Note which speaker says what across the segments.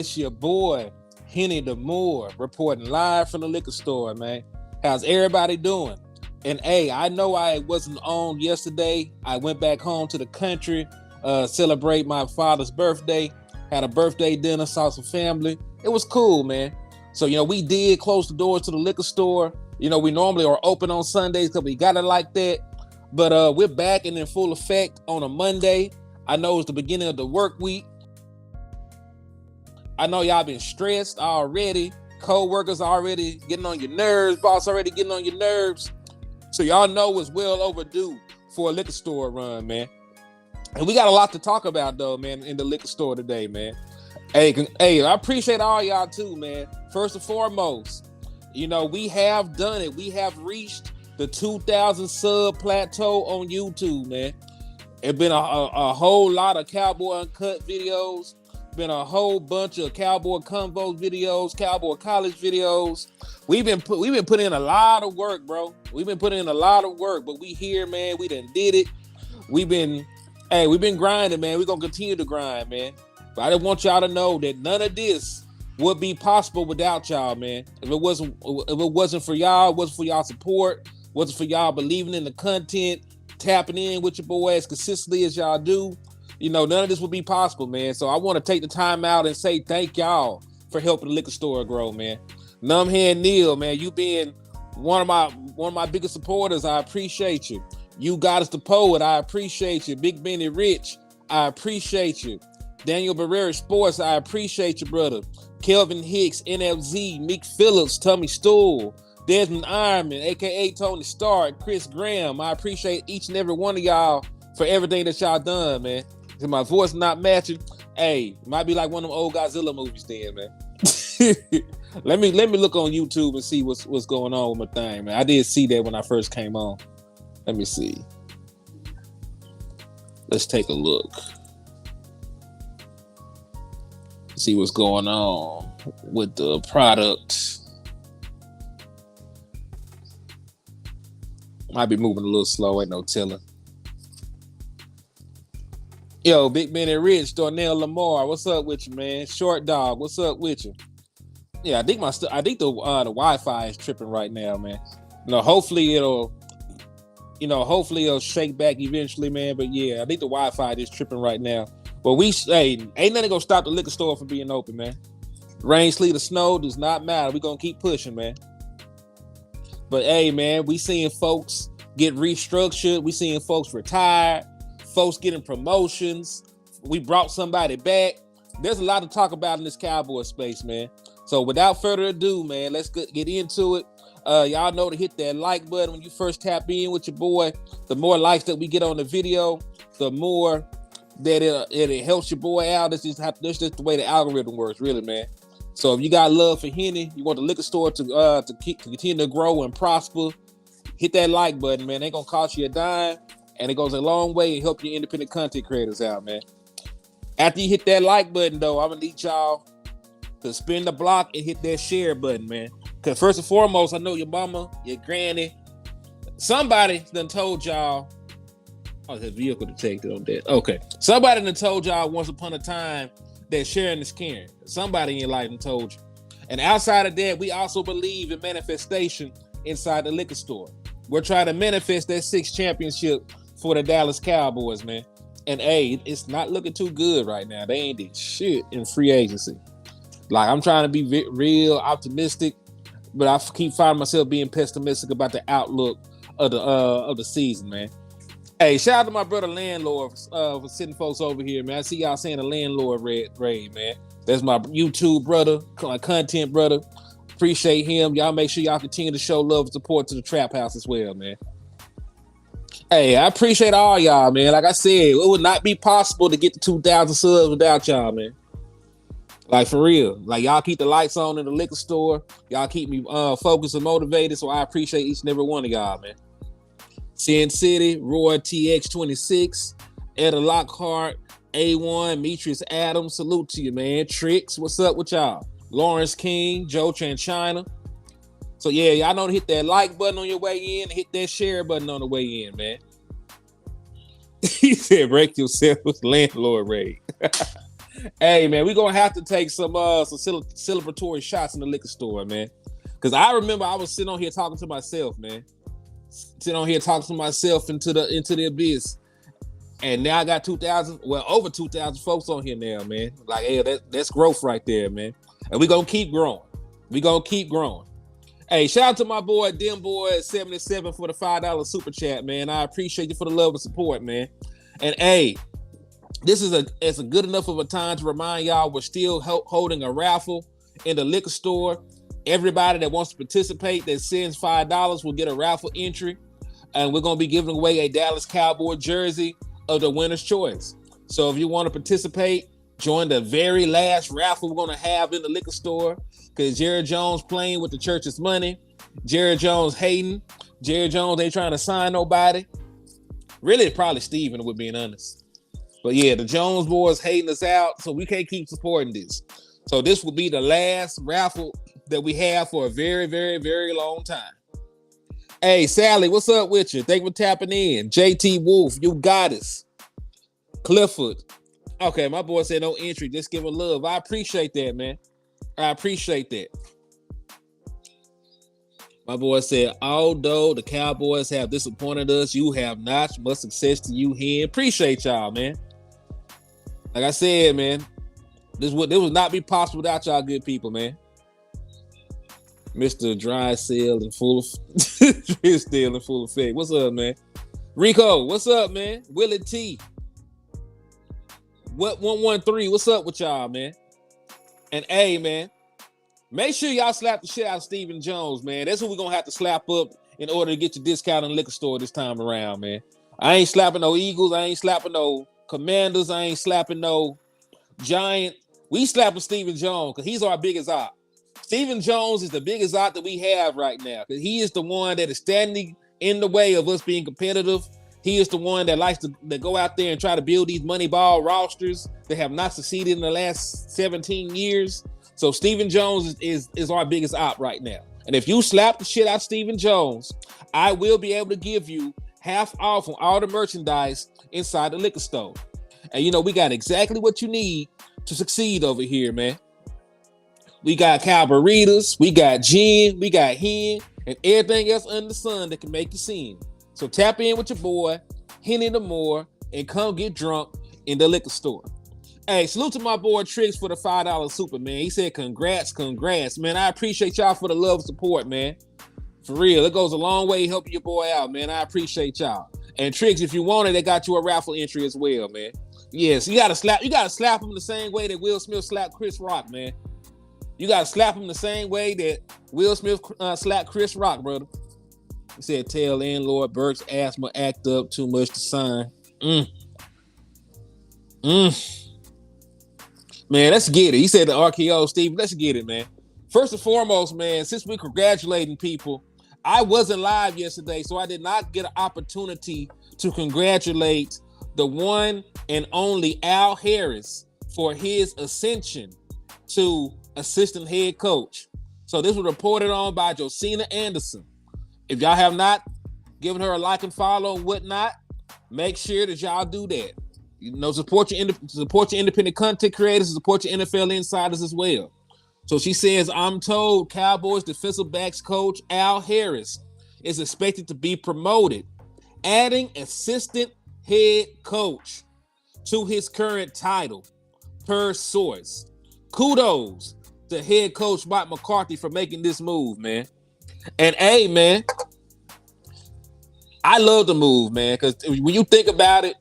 Speaker 1: It's your boy, Henny the Moore, reporting live from the liquor store, man. How's everybody doing? And hey, I know I wasn't on yesterday. I went back home to the country, celebrate my father's birthday. Had a birthday dinner, saw some family. It was cool, man. So, we did close the doors to the liquor store. We normally are open on Sundays because we got it like that. But we're back and in full effect on a Monday. I know it's the beginning of the work week. I know y'all been stressed already. Co-workers already getting on your nerves. Boss already getting on your nerves. So y'all know it's well overdue for a liquor store run, man. And we got a lot to talk about, though, man, in the liquor store today, man. Hey, I appreciate all y'all, too, man. First and foremost, we have done it. We have reached the 2,000 sub plateau on YouTube, man. It's been a whole lot of Cowboy Uncut videos. Been a whole bunch of Cowboy Convo videos, Cowboy College videos. We've been putting in a lot of work, bro. We've been putting in a lot of work, but we here, man. We done did it. We've been grinding, man. We're gonna continue to grind, man. But I just want y'all to know that none of this would be possible without y'all, man. If it wasn't for y'all, it wasn't for y'all support, wasn't for y'all believing in the content, tapping in with your boy as consistently as y'all do. None of this would be possible, man. So I want to take the time out and say thank y'all for helping the liquor store grow, man. Numbhead Neil, man, you being one of my biggest supporters. I appreciate you. You Got Us the Poet, I appreciate you. Big Benny Rich, I appreciate you. Daniel Barrera Sports, I appreciate you, brother. Kelvin Hicks, NFZ, Meek Phillips, Tommy Stool, Desmond Ironman, aka Tony Stark, Chris Graham. I appreciate each and every one of y'all for everything that y'all done, man. If my voice not matching, hey, might be like one of them old Godzilla movies then, man. let me look on YouTube and see what's going on with my thing, man. I did see that when I first came on. Let me see. Let's take a look. See what's going on with the product. Might be moving a little slow, ain't no telling. Yo, Big Benny Rich, Darnell Lamar, what's up with you, man? Short Dog, what's up with you? Yeah, I think the Wi-Fi is tripping right now, man. Hopefully it'll shake back eventually, man. But yeah, I think the Wi-Fi is tripping right now. But ain't nothing gonna stop the liquor store from being open, man. Rain, sleet, or snow does not matter. We gonna keep pushing, man. But hey, man, we seeing folks get restructured. We seeing folks retire. Folks getting promotions. We brought somebody back. There's a lot to talk about in this Cowboy space, man. So without further ado, man, let's get into it. Y'all know to hit that like button when you first tap in with your boy. The more likes that we get on the video, the more that it helps your boy out. That's just the way the algorithm works, really, man. So if you got love for Henny, you want the liquor store to continue to grow and prosper, hit that like button, man. It ain't gonna cost you a dime. And it goes a long way and help your independent content creators out, man. After you hit that like button, though, I'm going to need y'all to spin the block and hit that share button, man. Because first and foremost, I know your mama, your granny, somebody done told y'all. Oh, there's a vehicle detected on that. Okay. Somebody done told y'all once upon a time that sharing is caring. Somebody in your life done told you. And outside of that, we also believe in manifestation inside the liquor store. We're trying to manifest that 6th championship for the Dallas Cowboys, man. And hey, it's not looking too good right now. They ain't did shit in free agency. Like, I'm trying to be real optimistic, but I keep finding myself being pessimistic about the outlook of the season, man. Hey, shout out to my brother Landlord for sending folks over here, man. I see y'all saying the Landlord raid, man. That's my YouTube brother, my content brother. Appreciate him. Y'all make sure y'all continue to show love and support to the Trap House as well, man. Hey, I appreciate all y'all, man. Like I said, it would not be possible to get to 2,000 subs without y'all, man. Like, for real. Like, y'all keep the lights on in the liquor store. Y'all keep me focused and motivated, so I appreciate each and every one of y'all, man. Sin City, Roy TX26, Etta Lockhart, A1, Demetrius Adams, salute to you, man. Tricks, what's up with y'all? Lawrence King, Joe Tranchina. So yeah, y'all know to hit that like button on your way in and hit that share button on the way in, man. He said, break yourself with Landlord raid. Hey, man, we're going to have to take some celebratory shots in the liquor store, man. Because I remember I was sitting on here talking to myself, man. Sitting on here talking to myself into the abyss. And now I got over 2,000 folks on here now, man. Like, hey, that's growth right there, man. And we're going to keep growing. Hey, shout out to my boy, Demboy77 for the $5 super chat, man. I appreciate you for the love and support, man. And hey, it's a good enough of a time to remind y'all we're still holding a raffle in the liquor store. Everybody that wants to participate that sends $5 will get a raffle entry. And we're going to be giving away a Dallas Cowboy jersey of the winner's choice. So if you want to participate, join the very last raffle we're going to have in the liquor store, because Jerry Jones playing with the church's money. Jerry Jones hating. Jerry Jones ain't trying to sign nobody. Really, it's probably Steven, we're being honest. But yeah, the Jones boys hating us out, so we can't keep supporting this. So this will be the last raffle that we have for a very, very, very long time. Hey, Sally, what's up with you? Thank you for tapping in. JT Wolf, you got us. Clifford. Okay, my boy said no entry, just give a love. I appreciate that, man. I appreciate that. My boy said, although the Cowboys have disappointed us, you have not. Much success to you here. Appreciate y'all, man. Like I said, man, this would not be possible without y'all good people, man. Mr. Dry Seal and full of still in full effect. What's up, man? Rico, what's up, man? Willie T. What 113? What's up with y'all, man? And hey, man, make sure y'all slap the shit out of Stephen Jones, man. That's who we're gonna have to slap up in order to get your discount in the liquor store this time around, man. I ain't slapping no Eagles, I ain't slapping no Commanders, I ain't slapping no Giant. We slapping Stephen Jones because he's our biggest op. Stephen Jones is the biggest op that we have right now, because he is the one that is standing in the way of us being competitive. He is the one that likes to go out there and try to build these money ball rosters that have not succeeded in the last 17 years. So Stephen Jones is our biggest op right now. And if you slap the shit out of Stephen Jones, I will be able to give you half off on all the merchandise inside the liquor store. And you know, we got exactly what you need to succeed over here, man. We got Calvaritas, we got gin, we got hen, and everything else under the sun that can make you sin. So tap in with your boy, Henny the More, and come get drunk in the liquor store. Hey, salute to my boy Triggs for the $5 super, man. He said, congrats, man. I appreciate y'all for the love and support, man. For real, it goes a long way helping your boy out, man. I appreciate y'all. And Triggs, if you want it, they got you a raffle entry as well, man. Yes, you gotta slap him the same way that Will Smith slapped Chris Rock, man. You gotta slap him the same way that Will Smith slapped Chris Rock, brother. He said, tell landlord Burke's asthma act up too much to sign. Man, let's get it. He said the RKO, Steve, let's get it, man. First and foremost, man, since we're congratulating people, I wasn't live yesterday, so I did not get an opportunity to congratulate the one and only Al Harris for his ascension to assistant head coach. So this was reported on by Josina Anderson. If y'all have not given her a like and follow and whatnot, make sure that y'all do that. You know, support your independent content creators, support your NFL insiders as well. So she says, I'm told Cowboys defensive backs coach Al Harris is expected to be promoted, adding assistant head coach to his current title, per source. Kudos to head coach Mike McCarthy for making this move, man. And hey, man, I love the move, man, because when you think about it,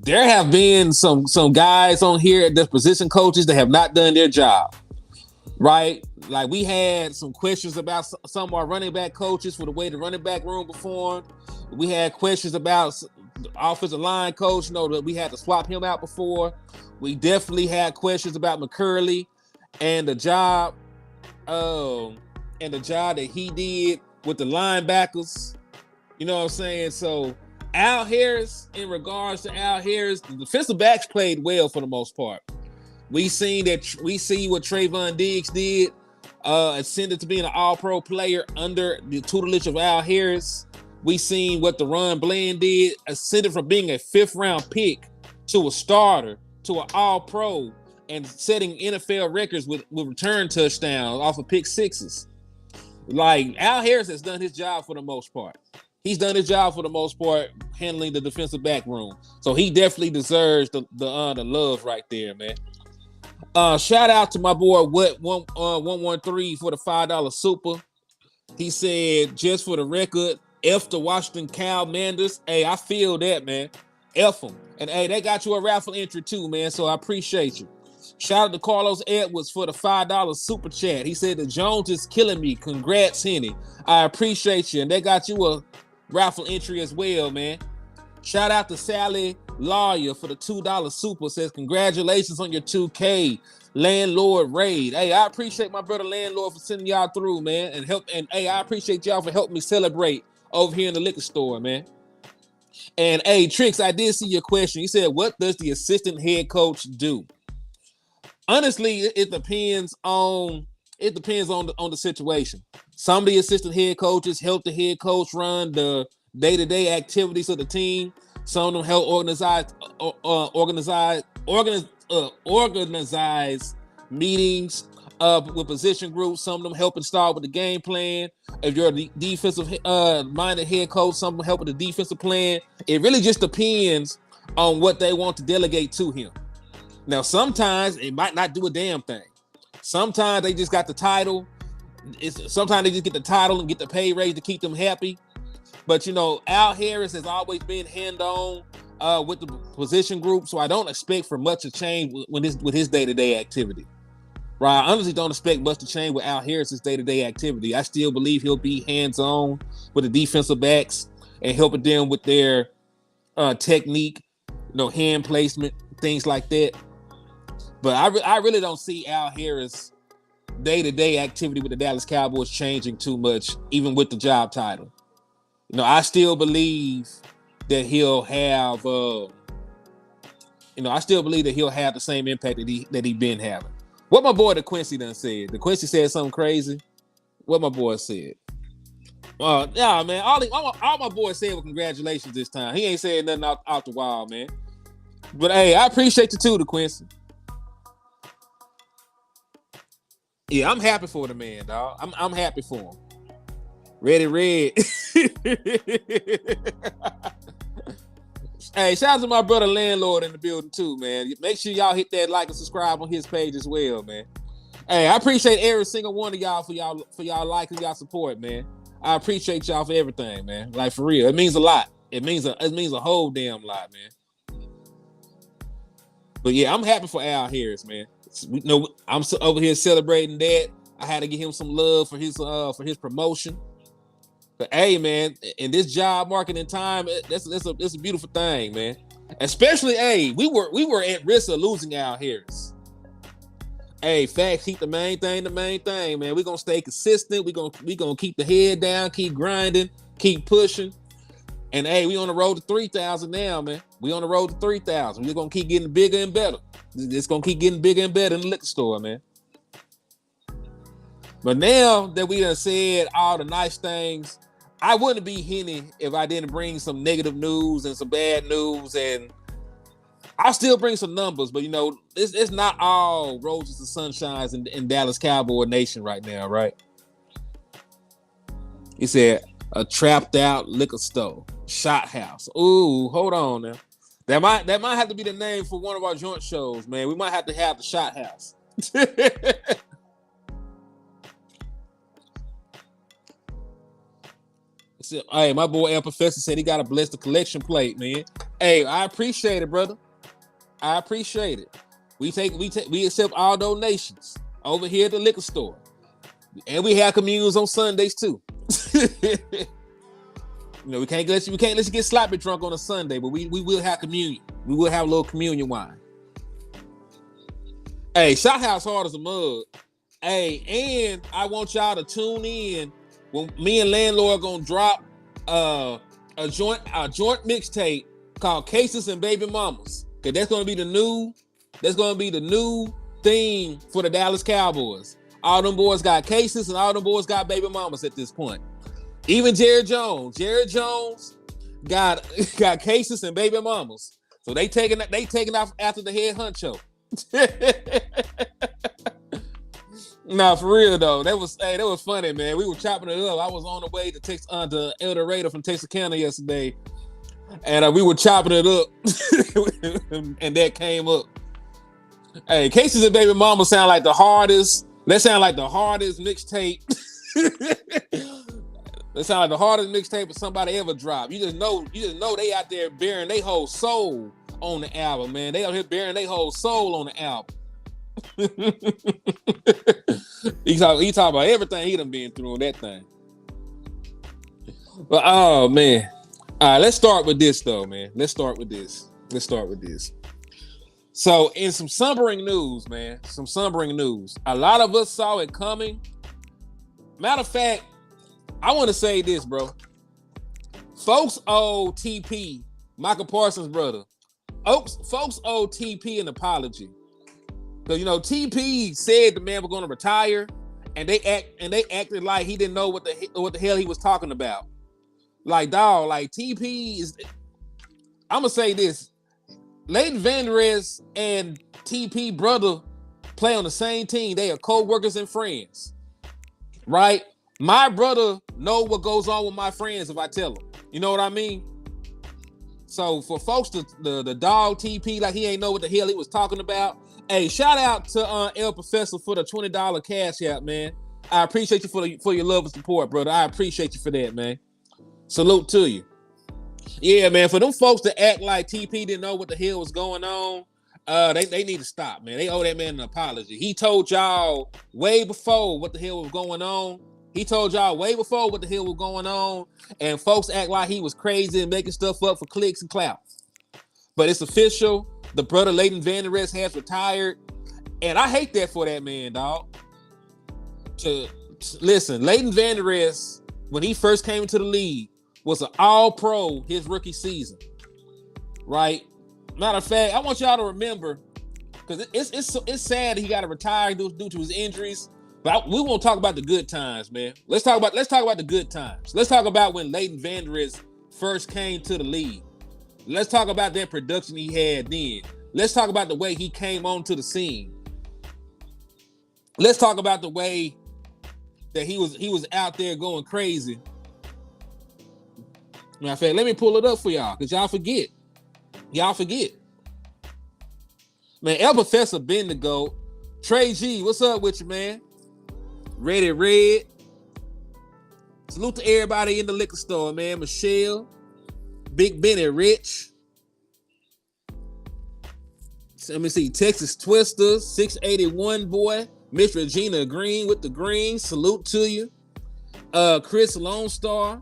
Speaker 1: there have been some guys on here that's position coaches that have not done their job, right? Like we had some questions about some of our running back coaches for the way the running back room performed. We had questions about the offensive line coach, you know, that we had to swap him out before. We definitely had questions about McCurley and the job that he did with the linebackers. You know what I'm saying? So Al Harris, in regards to Al Harris, the defensive backs played well for the most part. We see what Trayvon Diggs did, ascended to being an all-pro player under the tutelage of Al Harris. We seen what the Ron Bland did, ascended from being a 5th-round pick to a starter to an all-pro and setting NFL records with return touchdowns off of pick sixes. Like, Al Harris has done his job for the most part. He's done his job for the most part handling the defensive back room. So he definitely deserves the love right there, man. Shout out to my boy What 113 for the $5 super. He said, just for the record, F the Washington Commanders. Hey, I feel that, man. F them. And hey, they got you a raffle entry too, man. So I appreciate you. Shout out to Carlos Edwards for the $5 super chat. He said the Jones is killing me. Congrats, Henny. I appreciate you. And they got you a raffle entry as well, man. Shout out to Sally Lawyer for the $2 super. Says congratulations on your 2K landlord raid. Hey, I appreciate my brother landlord for sending y'all through, man, and hey, I appreciate y'all for helping me celebrate over here in the liquor store, man. And hey, Trix, I did see your question. He said, what does the assistant head coach do? Honestly, it depends on the situation. Some of the assistant head coaches help the head coach run the day-to-day activities of the team. Some of them help organize meetings with position groups. Some of them help install with the game plan. If you're a defensive minded head coach, some of them help with the defensive plan. It really just depends on what they want to delegate to him. Now, sometimes it might not do a damn thing. Sometimes they just got the title. Sometimes they just get the title and get the pay raise to keep them happy. But, you know, Al Harris has always been hand-on with the position group, so I don't expect for much to change with his day-to-day activity. Right? I honestly don't expect much to change with Al Harris's day-to-day activity. I still believe he'll be hands-on with the defensive backs and helping them with their technique, you know, hand placement, things like that. But I really don't see Al Harris' day-to-day activity with the Dallas Cowboys changing too much, even with the job title. You know, I still believe that he'll have, the same impact that he been having. What my boy DeQuincy done said. DeQuincy said something crazy. What my boy said. Yeah, man. All my boy said was congratulations this time. He ain't saying nothing out the wild, man. But hey, I appreciate you too, DeQuincy. Yeah, I'm happy for the man, dog. I'm happy for him. Ready, red. Hey, shout out to my brother landlord in the building too, man. Make sure y'all hit that like and subscribe on his page as well, man. Hey, I appreciate every single one of y'all for y'all like and y'all support, man. I appreciate y'all for everything, man. Like, for real, it means a lot. It means a whole damn lot, man. But yeah, I'm happy for Al Harris, man. You know, I'm over here celebrating that. I had to give him some love for his promotion. But hey, man, in this job market and time, that's a beautiful thing, man. Especially, hey, we were at risk of losing Al Harris. Hey, facts, keep the main thing, man. We're gonna stay consistent. We're gonna keep the head down, keep grinding, keep pushing. And hey, we on the road to 3,000 now, man. We on the road to 3,000. We're gonna keep getting bigger and better. It's gonna keep getting bigger and better in the liquor store, man. But now that we done said all the nice things, I wouldn't be Henny if I didn't bring some negative news and some bad news, and I'll still bring some numbers, but you know, it's not all roses and sunshines in Dallas Cowboy Nation right now, right? He said a trapped out liquor store, shot house. Ooh, hold on now. That might have to be the name for one of our joint shows, man. We might have to have the shot house. Hey, my boy El Professor said he got to bless the collection plate, man. Hey, I appreciate it, brother. I appreciate it. We accept all donations over here at the liquor store, and we have communions on Sundays too. You know, we can't let you get sloppy drunk on a Sunday, but we will have communion. We will have a little communion wine. Hey, Shot House hard as a mug. Hey, and I want y'all to tune in when me and Landlord gonna drop a joint mixtape called Cases and Baby Mamas. Cause that's gonna be the new theme for the Dallas Cowboys. All them boys got cases and all them boys got baby mamas at this point. Even Jared Jones got cases and baby mamas. So they taking off after the head honcho. Nah, for real though. That was funny, man. We were chopping it up. I was on the way to El Dorado from Texarkana yesterday, and we were chopping it up, and that came up. Hey, Cases and Baby Mama sound like the hardest. That sound like the hardest mixtape. That sound like the hardest mixtape that somebody ever dropped. You just know they out there bearing their whole soul on the album, man. They out here bearing their whole soul on the album. he talk about everything he done been through on that thing. But oh man. All right, let's start with this though, man. Let's start with this. So in some sombering news, man, a lot of us saw it coming. Matter of fact, I want to say this, bro. Folks owe TP, Michael Parsons' brother. Folks owe TP an apology. Because, TP said the man was going to retire, and they acted like he didn't know what the hell he was talking about. Like, dog, like TP is... I'm going to say this. Leighton Vander Esch and TP brother play on the same team. They are co-workers and friends, right? My brother know what goes on with my friends if I tell them. You know what I mean? So for folks the dog TP like he ain't know what the hell he was talking about. Hey, shout out to El Professor for the $20 cash out, man. I appreciate you for your love and support, brother. I appreciate you for that, man. Salute to you. Yeah, man. For them folks to act like TP didn't know what the hell was going on, they need to stop, man. They owe that man an apology. He told y'all way before what the hell was going on. And folks act like he was crazy and making stuff up for clicks and clout. But it's official. The brother Leighton Vander Esch has retired. And I hate that for that man, dog. Listen, Leighton Vander Esch, when he first came into the league, was an all-pro his rookie season. Right? Matter of fact, I want y'all to remember, because it's sad that he got to retire due to his injuries. But we won't talk about the good times, man. Let's talk about the good times. Let's talk about when Leighton Vander Esch first came to the league. Let's talk about that production he had then. Let's talk about the way he came onto the scene. Let's talk about the way that he was out there going crazy. Matter of fact, let me pull it up for y'all, because y'all forget. Man, El Professor been the GOAT. Trey G, what's up with you, man? Ready Red. Salute to everybody in the liquor store, man. Michelle, Big Benny Rich. Let me see. Texas Twister, 681 boy. Miss Regina Green with the green. Salute to you. Chris Lone Star.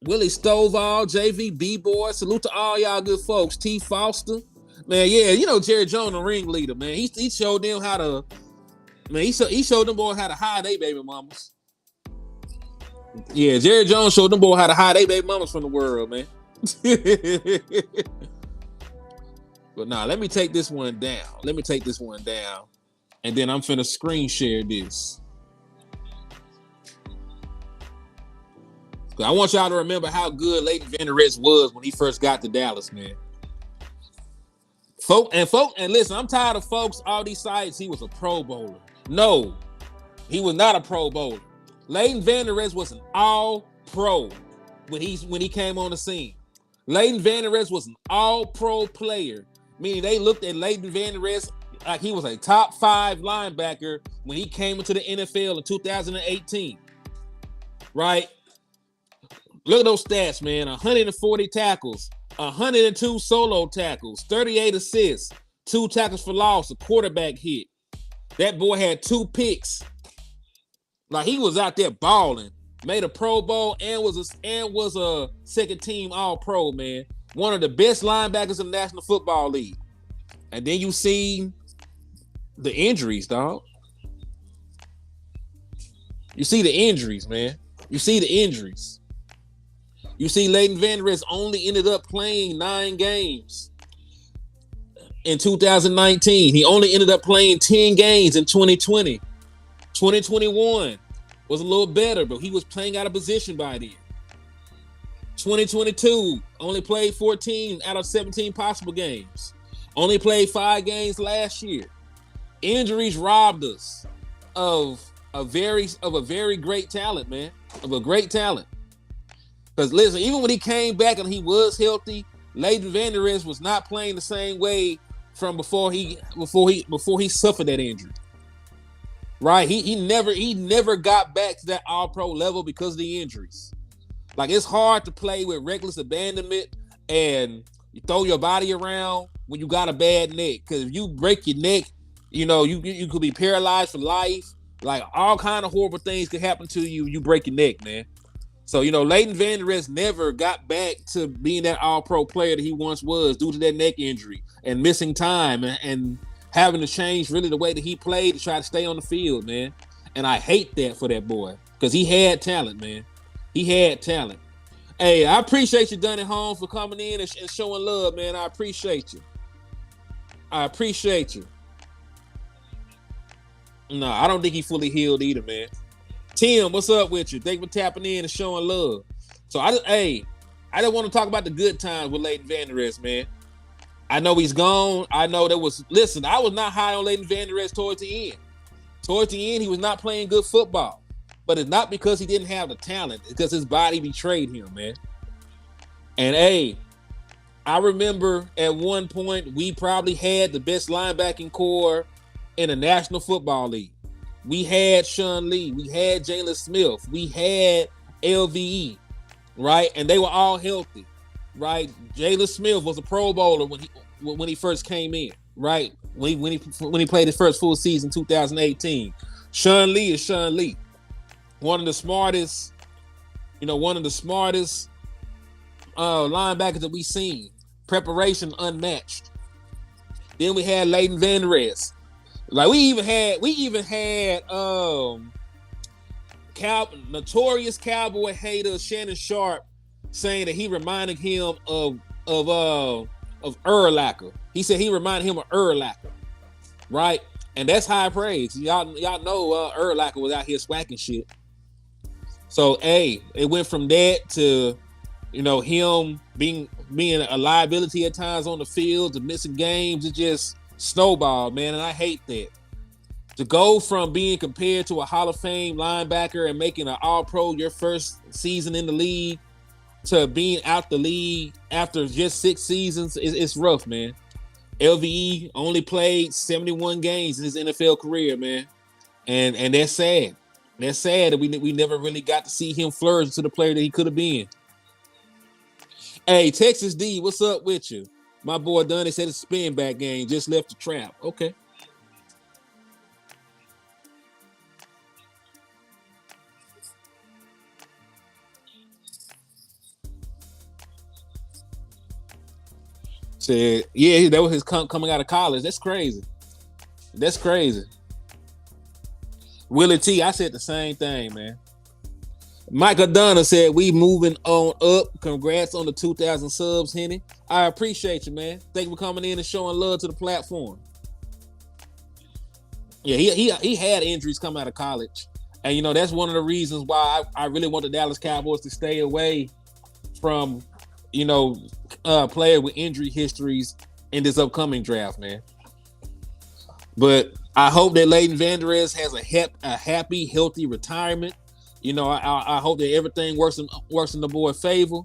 Speaker 1: Willie Stovall, JV B-Boy. Salute to all y'all good folks. T. Foster. Man, yeah, Jerry Jones, the ringleader, man. He showed them how to... Man, he showed them boys how to hide their baby mamas. Yeah, Jerry Jones showed them boys how to hide their baby mamas from the world, man. But nah, let me take this one down. And then I'm finna screen share this. I want y'all to remember how good Leighton Vander Esch was when he first got to Dallas, man. And listen, I'm tired of folks, all these sites, he was a Pro Bowler. No, he was not a Pro Bowler. Leighton Vander Esch was an all-pro when he came on the scene. Leighton Vander Esch was an all-pro player, meaning they looked at Leighton Vander Esch like he was a top 5 linebacker when he came into the NFL in 2018. Right? Look at those stats, man. 140 tackles, 102 solo tackles, 38 assists, 2 tackles for loss, a quarterback hit. That boy had 2 picks. Like, he was out there balling. Made a Pro Bowl and was a second team All-Pro, man. One of the best linebackers in the National Football League. And then you see the injuries, dog. You see the injuries, man. You see Leighton Vander Esch only ended up playing 9 games in 2019. He only ended up playing 10 games in 2020. 2021 was a little better, but he was playing out of position by then. 2022, only played 14 out of 17 possible games. Only played 5 games last year. Injuries robbed us of a very great talent, man. Of a great talent. Because listen, even when he came back and he was healthy, Leighton Vander Esch was not playing the same way from before he suffered that injury. Right? He never got back to that all-pro level because of the injuries. Like, it's hard to play with reckless abandonment and you throw your body around when you got a bad neck. Because if you break your neck, you could be paralyzed for life. Like, all kind of horrible things could happen to you. You break your neck, man. So, Leighton Vander Esch never got back to being that all-pro player that he once was due to that neck injury and missing time and having to change really the way that he played to try to stay on the field, man. And I hate that for that boy because he had talent, man. He had talent. Hey, I appreciate you, Dunny Holmes, for coming in and showing love, man. I appreciate you. No, I don't think he fully healed either, man. Tim, what's up with you? Thank you for tapping in and showing love. So I just want to talk about the good times with Leighton Vander Esch, man. I know he's gone. I know I was not high on Leighton Vander Esch towards the end. Towards the end, he was not playing good football. But it's not because he didn't have the talent. It's because his body betrayed him, man. And I remember at one point we probably had the best linebacking core in the National Football League. We had Sean Lee. We had Jalen Smith. We had LVE, right? And they were all healthy, right? Jalen Smith was a Pro Bowler when he first came in, right? When he played his first full season, 2018. Sean Lee is Sean Lee. One of the smartest linebackers that we've seen. Preparation unmatched. Then we had Leighton Vander Esch. Like we even had notorious Cowboy hater Shannon Sharp saying that he reminded him of Urlacher. He said he reminded him of Urlacher, right? And that's high praise. Y'all know Urlacher was out here swacking shit. So, it went from that to, him being a liability at times on the field, to missing games. It just snowballed, man, and I hate that. To go from being compared to a Hall of Fame linebacker and making an All-Pro your first season in the league to being out the league after just 6 seasons, it's rough, man. LVE only played 71 games in his NFL career, man, and that's sad. That's sad that we never really got to see him flourish to the player that he could have been. Hey, Texas D, what's up with you? My boy Dunny said it's a spin back game, just left the trap. Okay. Said, yeah, that was his coming out of college. That's crazy. Willie T, I said the same thing, man. Michael Dunner said, we moving on up. Congrats on the 2,000 subs, Henny. I appreciate you, man. Thank you for coming in and showing love to the platform. Yeah, he had injuries coming out of college. And, that's one of the reasons why I really want the Dallas Cowboys to stay away from, player with injury histories in this upcoming draft, man. But I hope that Leighton Vander Esch has a happy, healthy retirement. I hope that everything works in the boy's favor.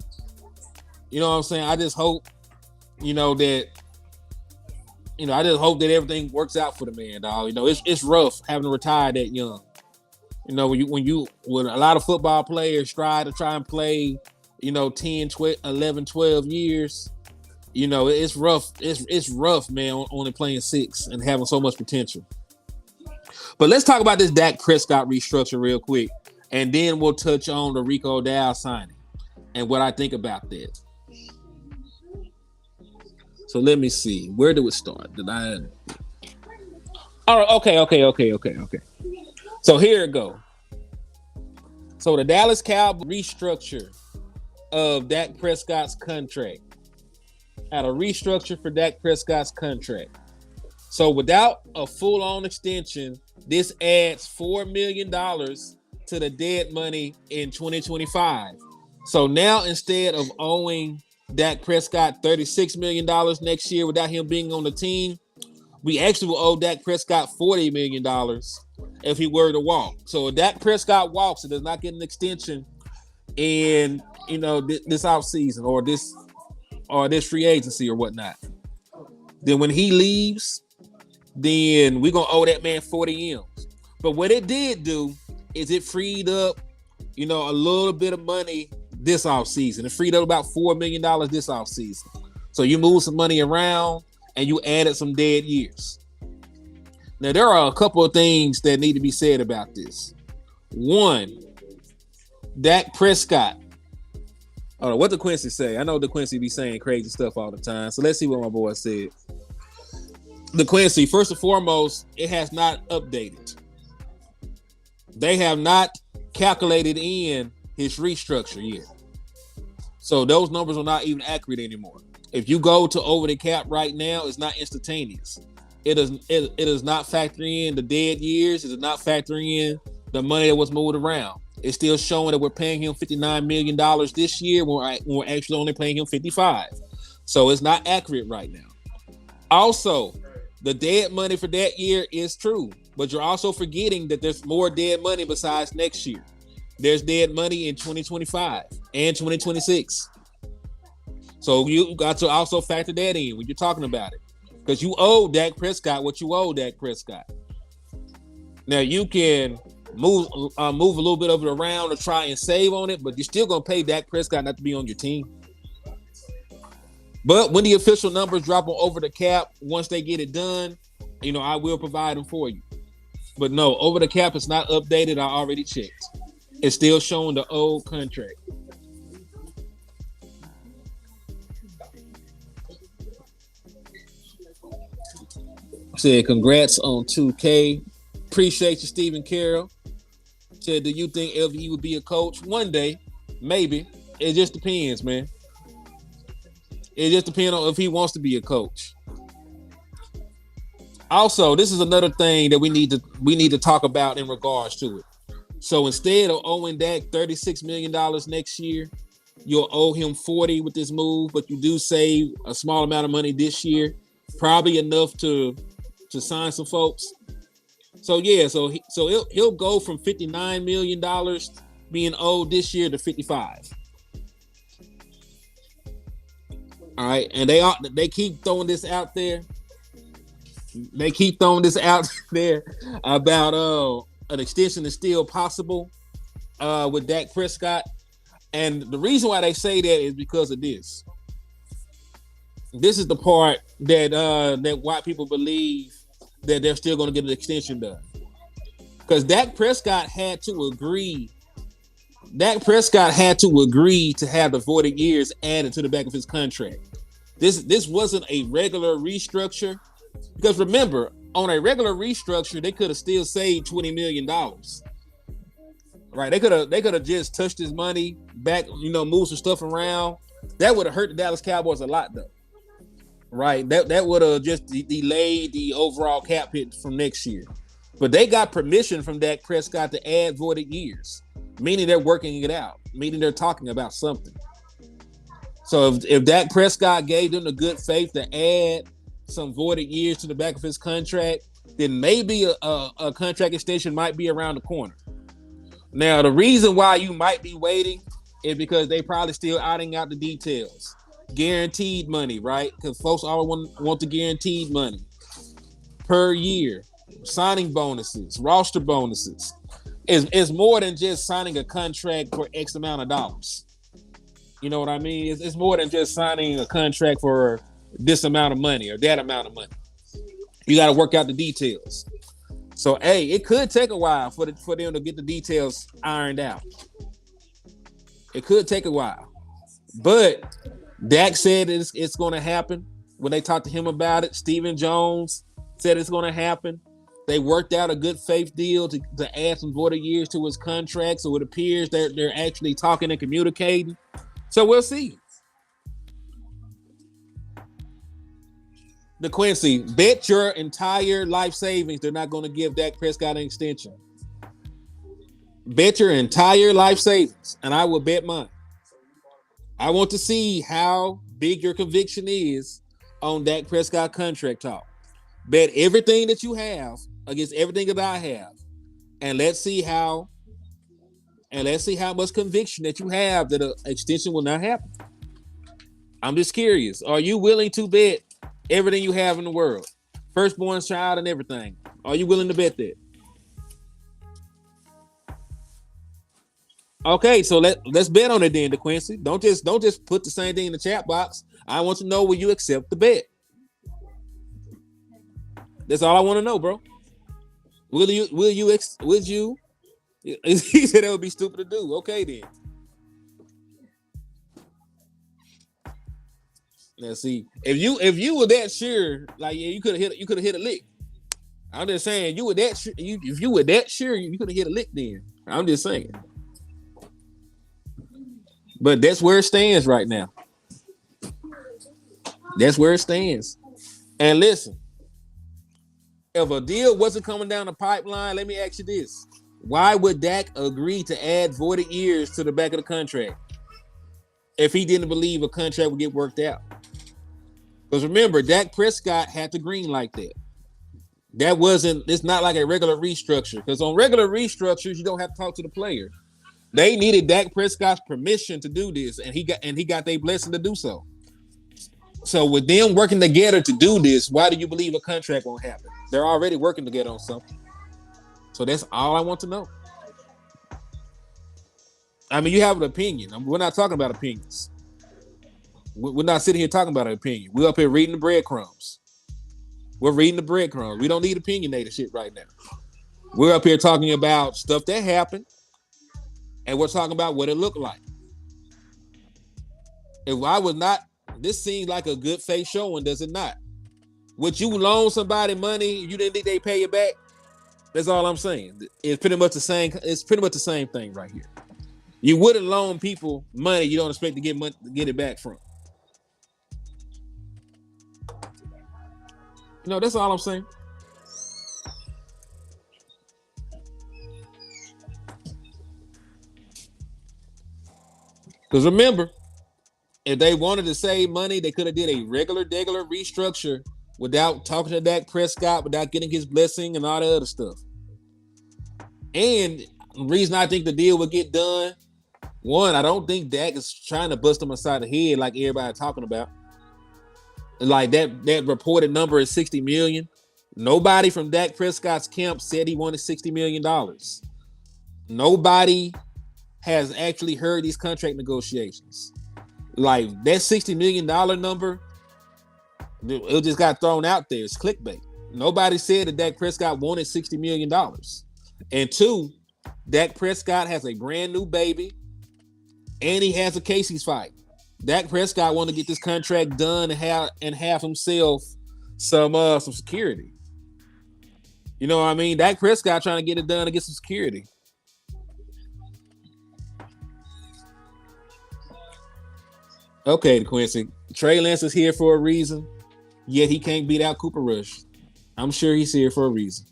Speaker 1: You know what I'm saying? I just hope, that everything works out for the man, dog. It's rough having to retire that young. When a lot of football players try and play, 10, 12, 11, 12 years, it's rough. It's rough, man, only playing 6 and having so much potential. But let's talk about this Dak Prescott restructure real quick, and then we'll touch on the Rico Dowdle signing and what I think about that. So let me see. Where do we start? All right, okay. So here it go. So the Dallas Cowboys restructure of Dak Prescott's contract. Had a restructure for Dak Prescott's contract. So without a full-on extension, this adds $4 million to the dead money in 2025. So now instead of owing Dak Prescott $36 million next year without him being on the team, we actually will owe Dak Prescott $40 million if he were to walk. So if Dak Prescott walks and does not get an extension in this offseason or this free agency or whatnot, then when he leaves, then we're gonna owe that man 40 M's. But what it did do is it freed up, a little bit of money this offseason. It freed up about $4 million this offseason. So you move some money around and you added some dead years. Now, there are a couple of things that need to be said about this. One, Dak Prescott. I don't know what DeQuincy say. I know DeQuincy be saying crazy stuff all the time. So let's see what my boy said. DeQuincy, first and foremost, it has not updated. They have not calculated in his restructure yet. So those numbers are not even accurate anymore. If you go to over the cap right now, it's not instantaneous. It does not factor in the dead years. It does not factor in the money that was moved around. It's still showing that we're paying him $59 million this year when we're actually only paying him $55. So it's not accurate right now. Also, the dead money for that year is true, but you're also forgetting that there's more dead money besides next year. There's dead money in 2025 and 2026. So you got to also factor that in when you're talking about it, because you owe Dak Prescott what you owe Dak Prescott. Now you can move a little bit of it around to try and save on it, but you're still gonna pay Dak Prescott not to be on your team. But when the official numbers drop on over the cap, once they get it done, I will provide them for you. But no, over the cap is not updated. I already checked. It's still showing the old contract. Said congrats on 2K. Appreciate you, Stephen Carroll. Said, do you think LVE would be a coach? One day, maybe. It just depends, man. It just depends on if he wants to be a coach. Also, this is another thing that we need to talk about in regards to it. So instead of owing Dak $36 million next year, you'll owe him 40 with this move, but you do save a small amount of money this year, probably enough to sign some folks. So yeah, so he'll go from $59 million being owed this year to 55. All right, and they keep throwing this out there. They keep throwing this out there about an extension is still possible with Dak Prescott. And the reason why they say that is because of this. This is the part that white people believe that they're still going to get an extension done. Because Dak Prescott had to agree. Dak Prescott had to agree to have the voided years added to the back of his contract. This wasn't a regular restructure. Because remember, on a regular restructure, they could have still saved $20 million. Right? They could have just touched his money back, moved some stuff around. That would have hurt the Dallas Cowboys a lot, though. Right? That would have just delayed the overall cap hit from next year. But they got permission from Dak Prescott to add voided years, meaning they're working it out, meaning they're talking about something. So if Dak Prescott gave them the good faith to add some voided years to the back of his contract, then maybe a contract extension might be around the corner. Now, the reason why you might be waiting is because they probably still ironing out the details. Guaranteed money, right? Because folks always want the guaranteed money per year. Signing bonuses, roster bonuses. It's more than just signing a contract for X amount of dollars. You know what I mean? It's more than just signing a contract for this amount of money or that amount of money. You got to work out the details. So, hey, it could take a while for them to get the details ironed out. It could take a while. But Dak said it's going to happen. When they talked to him about it, Stephen Jones said it's going to happen. They worked out a good faith deal to add some voided years to his contract. So it appears they're actually talking and communicating. So we'll see. DeQuincy, bet your entire life savings they're not going to give Dak Prescott an extension. Bet your entire life savings, and I will bet mine. I want to see how big your conviction is on Dak Prescott contract talk. Bet everything that you have against everything that I have, and let's see how much conviction that you have that an extension will not happen. I'm just curious. Are you willing to bet everything you have in the world, firstborn child and everything? Are you willing to bet that? Okay, so let's bet on it then, DeQuincy. Don't just put the same thing in the chat box. I want to know, will you accept the bet? That's all I want to know, bro. Would you? He said that would be stupid to do. Okay, then. Now see, if you were that sure, like yeah, you could have hit a lick. I'm just saying, if you were that sure, you could have hit a lick then. I'm just saying. But that's where it stands right now. That's where it stands. And listen, if a deal wasn't coming down the pipeline, let me ask you this. Why would Dak agree to add voided years to the back of the contract if he didn't believe a contract would get worked out? Because remember, Dak Prescott had to green like that. It's not like a regular restructure. Because on regular restructures, you don't have to talk to the player. They needed Dak Prescott's permission to do this, and he got their blessing to do so. So with them working together to do this, why do you believe a contract won't happen? They're already working together on something. So that's all I want to know. I mean, you have an opinion. We're not talking about opinions. We're not sitting here talking about an opinion. We're up here reading the breadcrumbs. We're reading the breadcrumbs. We don't need opinionated shit right now. We're up here talking about stuff that happened, and we're talking about what it looked like. If I was not, this seems like a good faith showing, does it not? Would you loan somebody money you didn't think they pay you back? That's all I'm saying. It's pretty much the same. It's pretty much the same thing right here. You wouldn't loan people money you don't expect to get it back from. That's all I'm saying. Because remember, if they wanted to save money, they could have did a regular restructure without talking to Dak Prescott, without getting his blessing and all that other stuff. And the reason I think the deal would get done, one, I don't think Dak is trying to bust him aside the head like everybody talking about. Like that reported number is $60 million. Nobody from Dak Prescott's camp said he wanted $60 million. Nobody has actually heard these contract negotiations. Like that $60 million number, it just got thrown out there. It's clickbait. Nobody said that Dak Prescott wanted $60 million. And two, Dak Prescott has a brand new baby, and he has a case he's fighting. Dak Prescott want to get this contract done and have himself some security. You know what I mean? Dak Prescott trying to get it done to get some security. Okay, Quincy. Trey Lance is here for a reason, yet he can't beat out Cooper Rush. I'm sure he's here for a reason.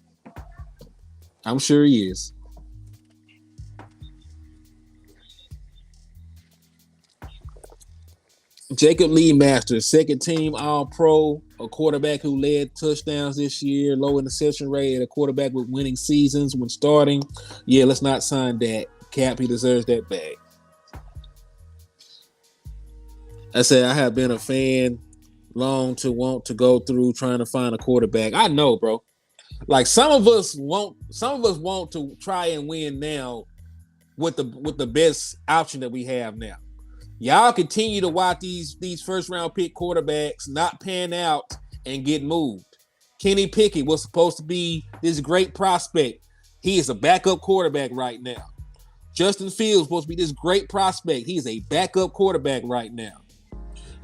Speaker 1: I'm sure he is. Jacob Lee Masters, second team All-Pro, a quarterback who led touchdowns this year, low interception rate, a quarterback with winning seasons when starting. Yeah, let's not sign that. Cap, he deserves that bag. I said I have been a fan long to want to go through trying to find a quarterback. I know, bro. Like some of us want to try and win now with the best option that we have now. Y'all continue to watch these first round pick quarterbacks not pan out and get moved. Kenny Pickett was supposed to be this great prospect. He is a backup quarterback right now. Justin Fields was supposed to be this great prospect. He is a backup quarterback right now.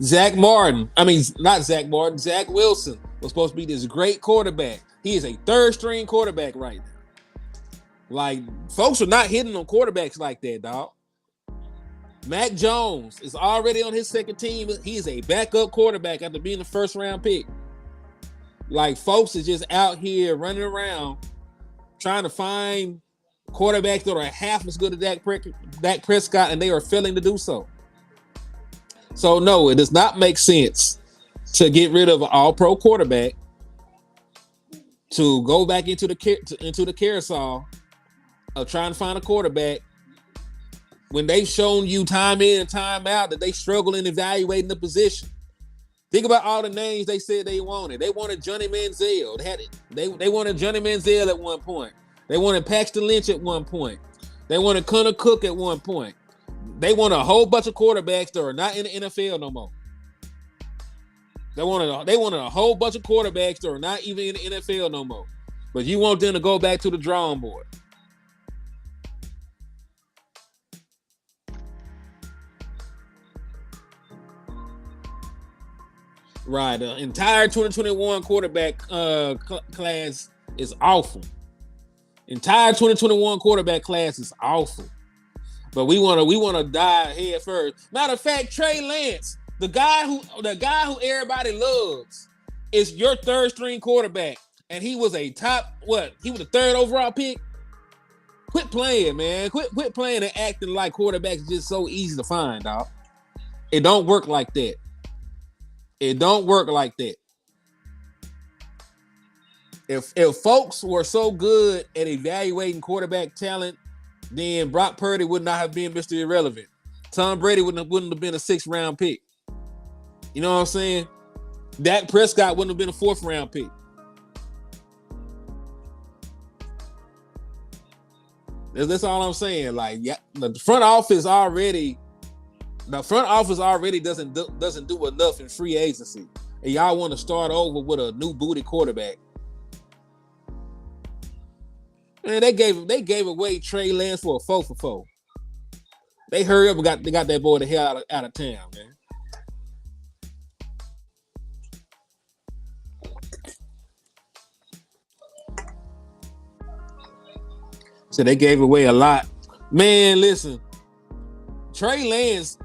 Speaker 1: Zach Wilson was supposed to be this great quarterback. He is a third string quarterback right now. Like, folks are not hitting on quarterbacks like that, dog. Mac Jones is already on his second team. He is a backup quarterback after being the first round pick. Like, folks is just out here running around trying to find quarterbacks that are half as good as Dak Prescott, and they are failing to do so. So no, it does not make sense to get rid of an all-pro quarterback to go back into the carousel of trying to find a quarterback when they've shown you time in and time out that they struggle in evaluating the position. Think about all the names they said they wanted. They wanted Johnny Manziel. They wanted Johnny Manziel at one point. They wanted Paxton Lynch at one point. They wanted Connor Cook at one point. They want a whole bunch of quarterbacks that are not in the NFL no more. They wanted a whole bunch of quarterbacks that are not even in the NFL no more. But you want them to go back to the drawing board. Right. The entire 2021 quarterback class is awful. Entire 2021 quarterback class is awful. But we want to dive head first. Matter of fact, Trey Lance, the guy who everybody loves, is your third string quarterback, and he was a top He was the third overall pick. Quit playing, man. Quit playing and acting like quarterbacks are just so easy to find, dog. It don't work like that. It don't work like that. If folks were so good at evaluating quarterback talent, then Brock Purdy would not have been Mr. Irrelevant. Tom Brady wouldn't have been a 6th round pick. You know what I'm saying? Dak Prescott wouldn't have been a 4th round pick. That's all I'm saying. Like, yeah, the front office already doesn't do enough in free agency, and y'all want to start over with a new booty quarterback. Man, they gave away Trey Lance for a 4 for 4. They hurry up and got that boy the hell out of town, man. So they gave away a lot. Man, listen, Trey Lance.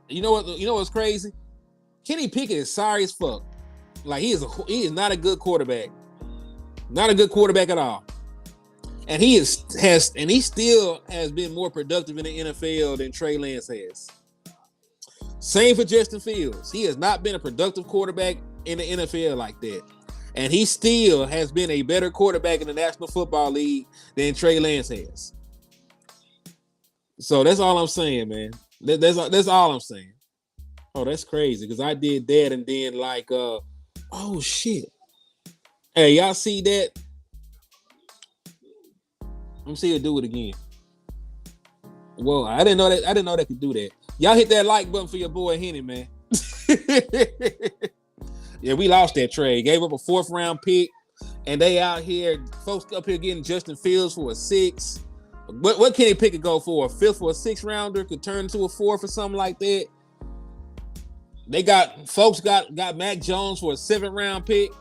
Speaker 1: You know what's crazy? Kenny Pickett is sorry as fuck. Like he is not a good quarterback. Not a good quarterback at all. And he still has been more productive in the NFL than Trey Lance has. Same for Justin Fields. He has not been a productive quarterback in the NFL like that. And he still has been a better quarterback in the National Football League than Trey Lance has. So that's all I'm saying, man. That's all I'm saying. Oh, that's crazy because I did that and then oh shit. Hey, y'all see that? Let me see her do it again. Whoa, I didn't know that could do that. Y'all hit that like button for your boy Henny, man. Yeah, we lost that trade. Gave up a 4th round pick, and they out here, folks up here getting Justin Fields for a 6. What Kenny Pickett go for? A 5th or a 6th rounder? Could turn into a 4th or something like that. They got Mac Jones for a 7th round pick.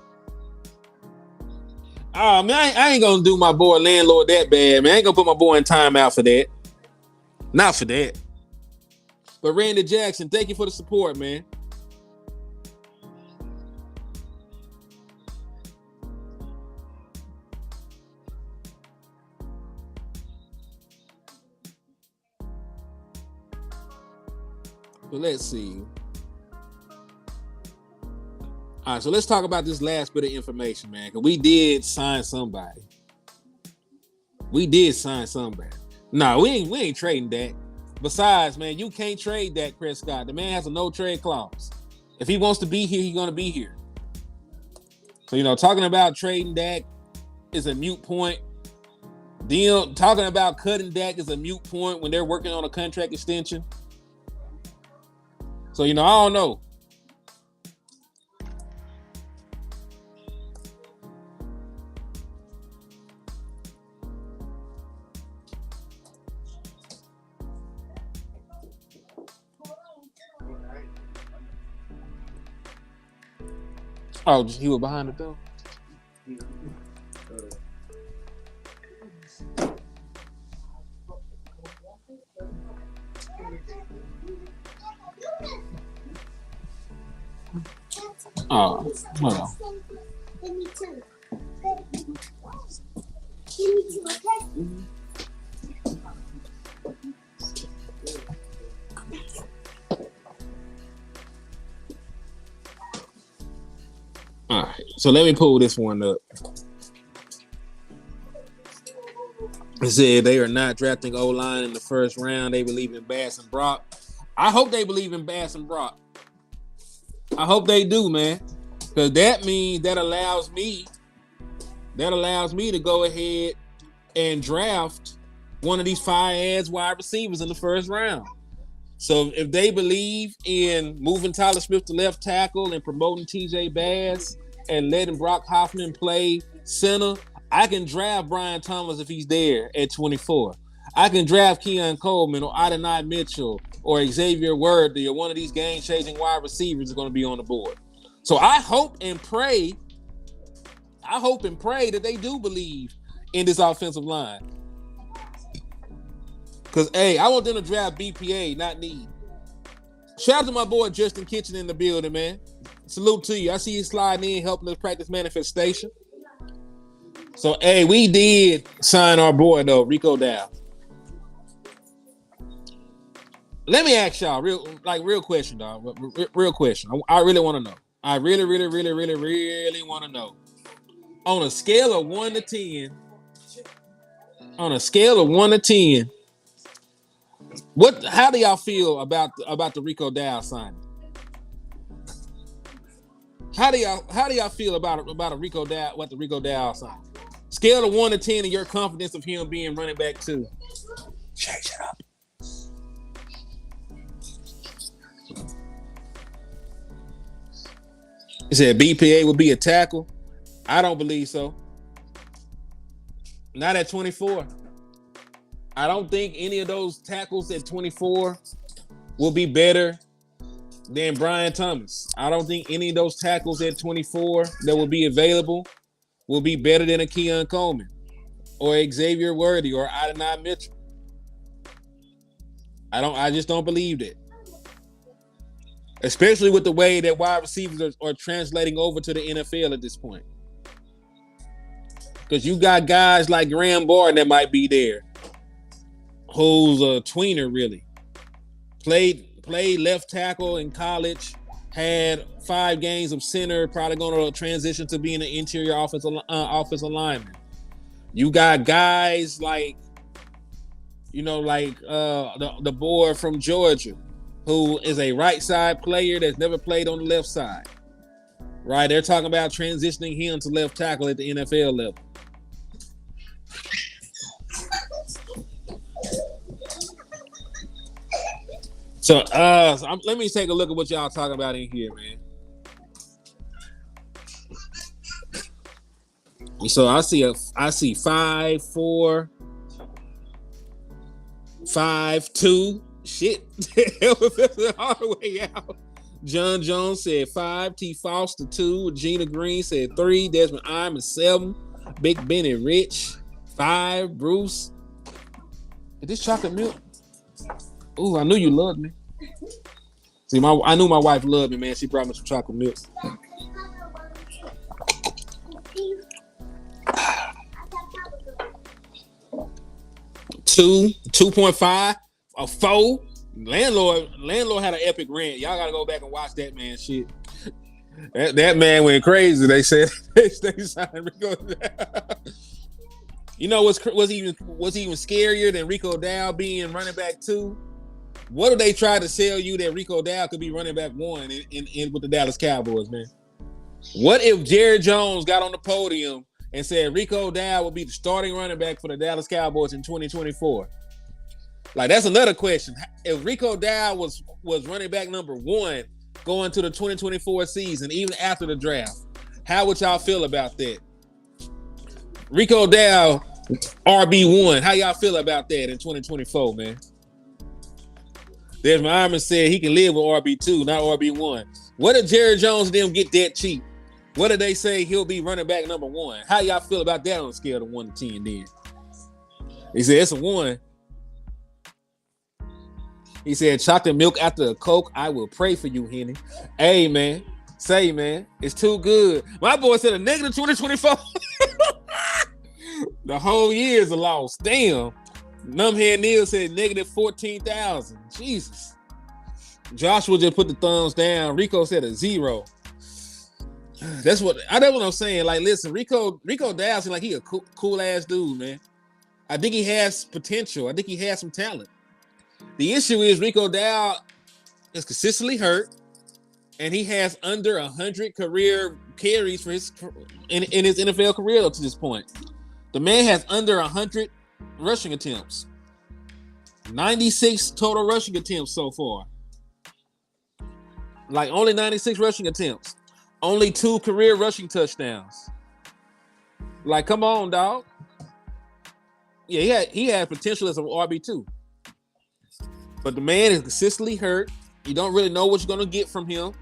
Speaker 1: Oh man, I ain't gonna do my boy landlord that bad, man. I ain't gonna put my boy in timeout for that. Not for that. But Randy Jackson, thank you for the support, man. But let's see. All right, so let's talk about this last bit of information, man. Because we did sign somebody. No, we ain't trading Dak. Besides, man, you can't trade Dak Prescott. The man has a no trade clause. If he wants to be here, he's gonna be here. So talking about trading Dak is a moot point. Talking about cutting Dak is a moot point when they're working on a contract extension. So I don't know. Oh, he was behind the door. Oh, hold on. So let me pull this one up. It said they are not drafting O-line in the first round. They believe in Bass and Brock. I hope they believe in Bass and Brock. I hope they do, man. Because that means that allows me to go ahead and draft one of these fire-ass wide receivers in the first round. So if they believe in moving Tyler Smith to left tackle and promoting TJ Bass and letting Brock Hoffman play center, I can draft Brian Thomas if he's there at 24. I can draft Keon Coleman or Adonai Mitchell or Xavier Worthy or one of these game-changing wide receivers is going to be on the board. So I hope and pray that they do believe in this offensive line. Because, hey, I want them to draft BPA, not need. Shout out to my boy Justin Kitchen in the building, man. Salute to you. I see you sliding in, helping us practice manifestation. So, hey, we did sign our boy, though, Rico Dowdle. Let me ask y'all, real question, dog. Real question. I really want to know. I really want to know. On a scale of 1 to 10, how do y'all feel about the Rico Dowdle signing? How do y'all feel about a Rico Dowdle, what the Rico Dowdle signing? Scale of 1 to 10 and your confidence of him being running back 2. Change it up. He said BPA would be a tackle. I don't believe so. Not at 24. I don't think any of those tackles at 24 will be better than Brian Thomas. I don't think any of those tackles at 24 that will be available will be better than a Keon Coleman or Xavier Worthy or Adonai Mitchell. I just don't believe that. Especially with the way that wide receivers are translating over to the NFL at this point. Because you got guys like Graham Barton that might be there, who's a tweener, really. Played left tackle in college, had 5 games of center, probably going to transition to being an interior offensive lineman. You got guys like, the boy from Georgia, who is a right side player that's never played on the left side. Right? They're talking about transitioning him to left tackle at the NFL level. So let me take a look at what y'all talking about in here, man. So I see 5'4", 5'2". Shit. All the way out. John Jones said 5. T. Foster 2. Gina Green said 3. Desmond Iman 7. Big Benny Rich 5. Bruce. Is this chocolate milk? Ooh, I knew you loved me. See, I knew my wife loved me, man. She brought me some chocolate milk. 2.5. A 4. Landlord had an epic rant. Y'all gotta go back and watch that, man. Shit. That man went crazy. They said they signed Rico Dowdle. You know what's even scarier than Rico Dowdle being running back 2? What if they tried to sell you that Rico Dowdle could be running back 1 in with the Dallas Cowboys, man? What if Jerry Jones got on the podium and said Rico Dowdle will be the starting running back for the Dallas Cowboys in 2024? Like, that's another question. If Rico Dowdle was running back number 1 going to the 2024 season, even after the draft, how would y'all feel about that? Rico Dowdle, RB1, how y'all feel about that in 2024, man? Desmond Iman said he can live with RB2, not RB1. What if Jerry Jones and them get that cheap? What if they say he'll be running back number 1? How y'all feel about that on a scale of 1 to 10 then? He said it's a 1. He said, chocolate milk after a Coke, I will pray for you, Henny. Hey, man. Say, man, it's too good. My boy said a negative 2024. The whole year is a loss. Damn. Numbhead Neil said negative 14,000. Jesus. Joshua just put the thumbs down. Rico said a 0. That's what I'm saying. Like, listen, Rico Dowdle seems like he a cool ass dude, man. I think he has potential. I think he has some talent. The issue is Rico Dowdle is consistently hurt, and he has under 100 career carries for his in his NFL career up to this point. The man has under 100 rushing attempts, 96 total rushing attempts so far. Like only 96 rushing attempts, only 2 career rushing touchdowns. Like, come on, dog. Yeah, he had potential as an RB2. But the man is consistently hurt. You don't really know what you're going to get from him.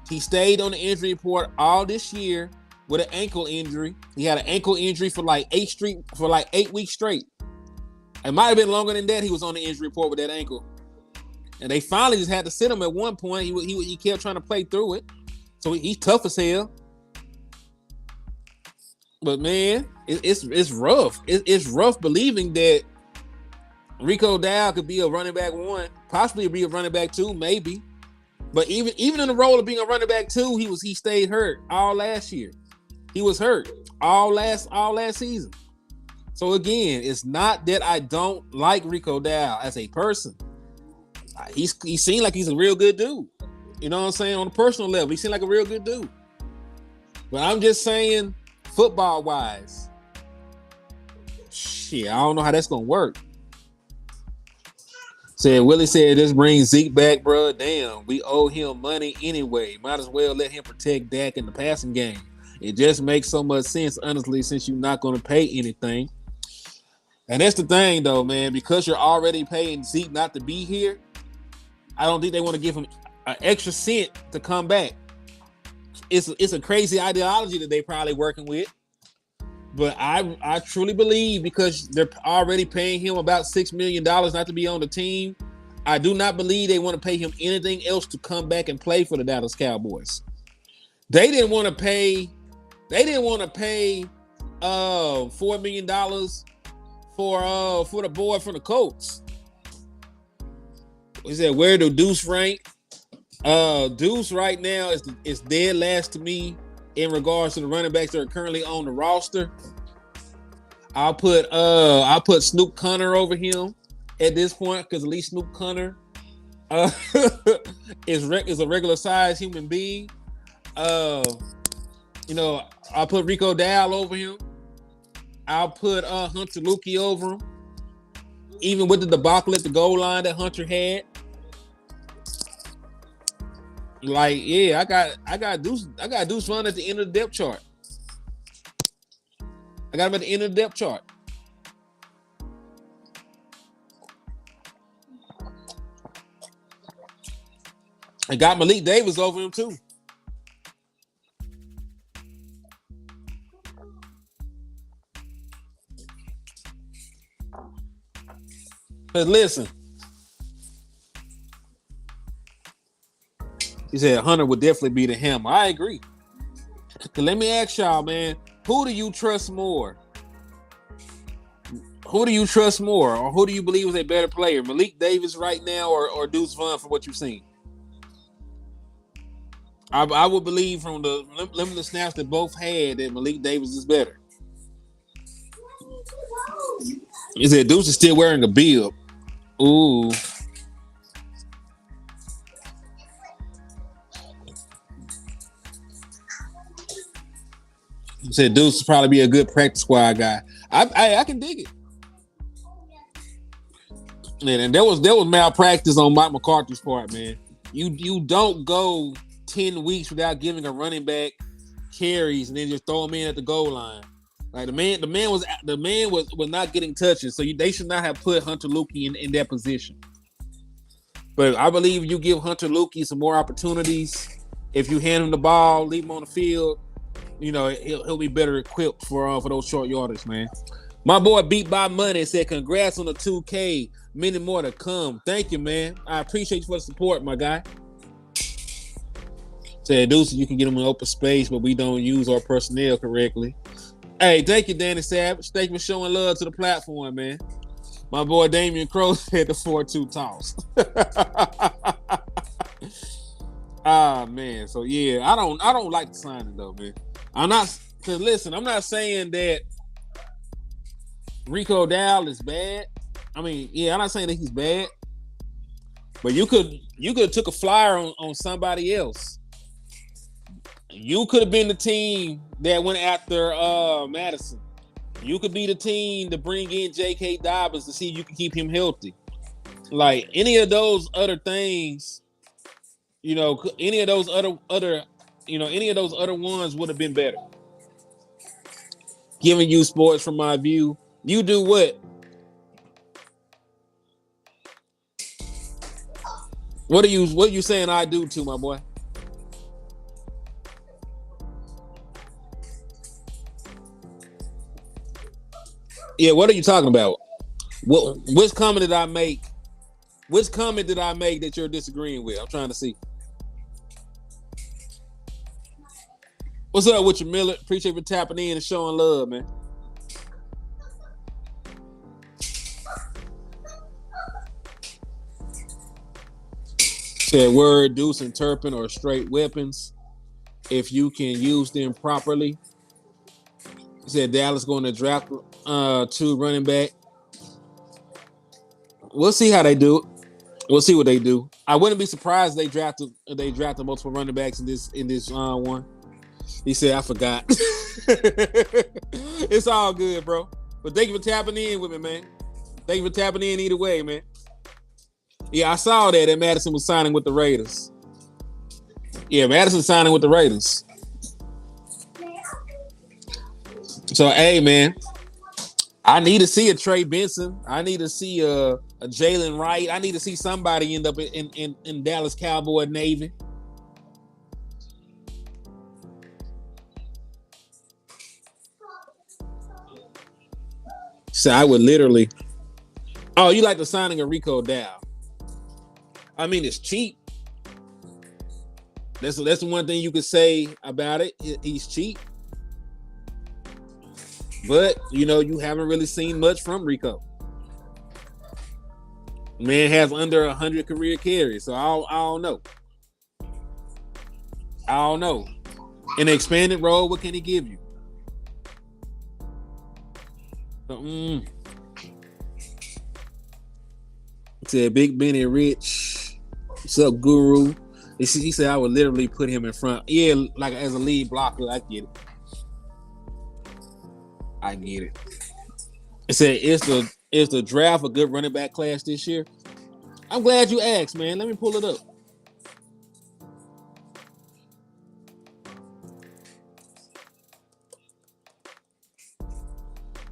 Speaker 1: He stayed on the injury report all this year with an ankle injury. He had an ankle injury for like 8 weeks straight. It might have been longer than that. He was on the injury report with that ankle. And they finally just had to sit him at one point. He kept trying to play through it. So he's tough as hell. But man, it's rough. It's rough believing that Rico Dowdle could be a running back 1, possibly be a running back 2, maybe. But even in the role of being a running back 2, he stayed hurt all last year. He was hurt all last season. So again, it's not that I don't like Rico Dowdle as a person. He seemed like he's a real good dude. You know what I'm saying? On a personal level, he seemed like a real good dude. But I'm just saying, football-wise, shit, I don't know how that's gonna work. Willie said, just bring Zeke back, bro. Damn, we owe him money anyway. Might as well let him protect Dak in the passing game. It just makes so much sense, honestly, since you're not going to pay anything. And that's the thing, though, man. Because you're already paying Zeke not to be here, I don't think they want to give him an extra cent to come back. It's a crazy ideology that they're probably working with. But I truly believe, because they're already paying him about $6 million not to be on the team, I do not believe they want to pay him anything else to come back and play for the Dallas Cowboys. They didn't want to pay $4 million for the boy from the Colts. He said, where do Deuce rank? Deuce right now is dead last to me in regards to the running backs that are currently on the roster. I'll put Snoop Connor over him at this point, because at least Snoop Connor is a regular sized human being. I'll put Rico Dowdle over him. I'll put Hunter Lukey over him. Even with the debacle at the goal line that Hunter had. Like, yeah, I got Deuce Vaughn at the end of the depth chart. I got him at the end of the depth chart. I got Malik Davis over him too. But listen, he said Hunter would definitely be the hammer. I agree. Let me ask y'all, man, who do you trust more? Who do you trust more, or who do you believe is a better player, Malik Davis right now, or Deuce Vaughn from what you've seen? I would believe from the limited snaps that both had that Malik Davis is better. He said Deuce is still wearing a bib. Ooh. He said Deuce would probably be a good practice squad guy. I can dig it. And there was malpractice on Mike McCarthy's part, man. You don't go 10 weeks without giving a running back carries and then just throw him in at the goal line. Like the man was not getting touches, so they should not have put Hunter Lukey in that position. But I believe you give Hunter Lukey some more opportunities. If you hand him the ball, leave him on the field, he'll be better equipped for those short yardage, man. My boy Beat by Money said, congrats on the 2K. Many more to come. Thank you, man. I appreciate you for the support, my guy. Said, Deuce, you can get him in open space, but we don't use our personnel correctly. Hey, thank you, Danny Savage. Thank you for showing love to the platform, man. My boy Damian Crow said the 4-2 toss. Ah man, so yeah, I don't like the signing though, man. I'm not cause listen, I'm not saying that Rico Dowdle is bad. I mean, yeah, I'm not saying that he's bad, but you could took a flyer on somebody else. You could have been the team that went after Madison. You could be the team to bring in J.K. Dobbins to see if you can keep him healthy. Like any of those other things, any of those any of those other ones would have been better. Giving you sports from my view, you do what? What are you saying I do to my boy? Yeah, what are you talking about? Which comment did I make? Which comment did I make that you're disagreeing with? I'm trying to see. What's up with you, Miller? Appreciate you for tapping in and showing love, man. Said word, deuce, and turpin or straight weapons if you can use them properly. Said Dallas going to draft two running back. We'll see how they do it. We'll see what they do. I wouldn't be surprised they drafted multiple running backs in this one. He said, I forgot. It's all good, bro. But thank you for tapping in with me, man. Thank you for tapping in either way, man. Yeah, I saw that Madison was signing with the Raiders. Yeah, Madison signing with the Raiders. So, hey, man, I need to see a Trey Benson. I need to see a Jalen Wright. I need to see somebody end up in Dallas Cowboy Navy. So I would literally. Oh, you like the signing of Rico Dowdle? I mean, it's cheap. That's the one thing you could say about it. He's cheap. But, you haven't really seen much from Rico. Man has under 100 career carries, so I don't know. I don't know. In an expanded role, what can he give you? Said Big Benny Rich. What's up, Guru? He said I would literally put him in front. Yeah, like as a lead blocker. I get it. I get it. It said is the draft a good running back class this year? I'm glad you asked, man. Let me pull it up.